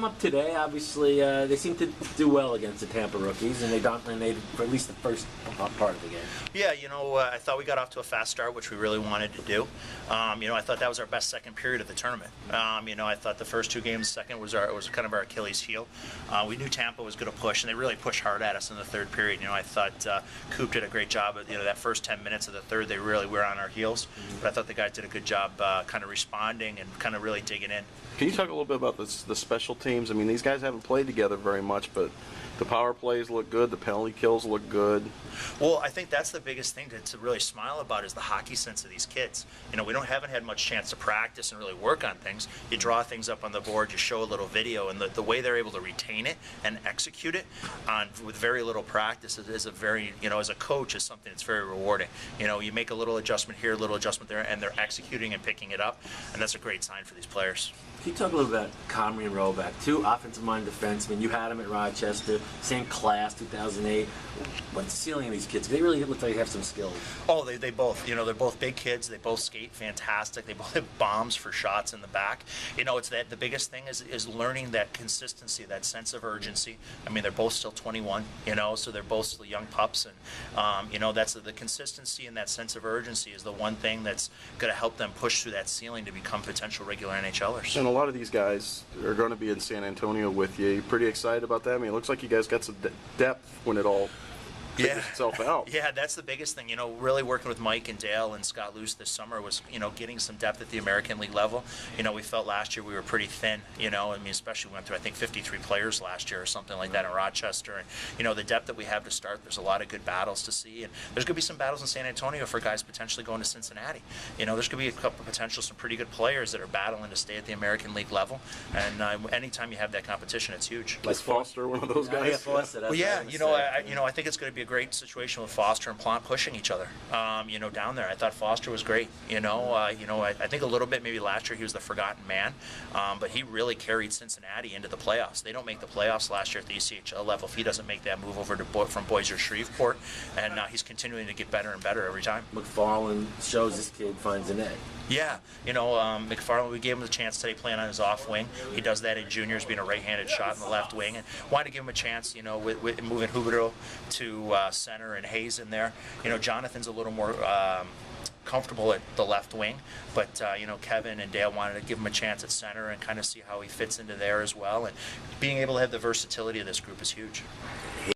Up today, obviously, they seem to do well against the Tampa rookies, and they dominated for at least the first part of the game. Yeah, I thought we got off to a fast start, which we really wanted to do. I thought that was our best second period of the tournament. I thought the first two games, second was kind of our Achilles heel. We knew Tampa was going to push, and they really pushed hard at us in the third period. I thought Coop did a great job. That first 10 minutes of the third, they really were on our heels. But I thought the guys did a good job kind of responding and kind of really digging in. Can you talk a little bit about the special teams? I mean, these guys haven't played together very much, but the power plays look good, the penalty kills look good. Well, I think that's the biggest thing to really smile about is the hockey sense of these kids. We haven't had much chance to practice and really work on things. You draw things up on the board, you show a little video, and the way they're able to retain it and execute it with very little practice is a very, as a coach, is something that's very rewarding. You make a little adjustment here, a little adjustment there, and they're executing and picking it up, and that's a great sign for these players. Can you talk a little about Comrie and Roback, two offensive-minded defensemen? You had them at Rochester, same class, 2008. What's the ceiling of these kids? They really look like they have some skills. Oh, they both. They're both big kids. They both skate fantastic. They both have bombs for shots in the back. It's that the biggest thing is learning that consistency, that sense of urgency. I mean, they're both still 21. So they're both still young pups, and that's the consistency and that sense of urgency is the one thing that's going to help them push through that ceiling to become potential regular NHLers. And a lot of these guys are going to be in San Antonio with you. You pretty excited about that? I mean, it looks like you guys got some depth when it all figures itself out. Yeah, that's the biggest thing. Really working with Mike and Dale and Scott Luce this summer was, getting some depth at the American League level. We felt last year we were pretty thin, especially we went through, I think, 53 players last year or something like that in Rochester. And, the depth that we have to start, there's a lot of good battles to see. And there's going to be some battles in San Antonio for guys potentially going to Cincinnati. There's going to be a couple potential, some pretty good players that are battling to stay at the American League level. And anytime you have that competition, it's huge. Like Foster, one of those guys? Yeah, Foster, well, yeah, I think it's going to be a great situation with Foster and Plant pushing each other, down there. I thought Foster was great. I think a little bit maybe last year he was the forgotten man, but he really carried Cincinnati into the playoffs. They don't make the playoffs last year at the ECHL level if he doesn't make that move over to from Boise or Shreveport, and he's continuing to get better and better every time. McFarland shows this kid finds a net. Yeah, McFarland, we gave him the chance today playing on his off wing. He does that in juniors, being a right-handed shot in the left wing, and wanted to give him a chance, with moving Huberto to center and Hayes in there. Jonathan's a little more comfortable at the left wing, but Kevin and Dale wanted to give him a chance at center and kind of see how he fits into there as well. And being able to have the versatility of this group is huge.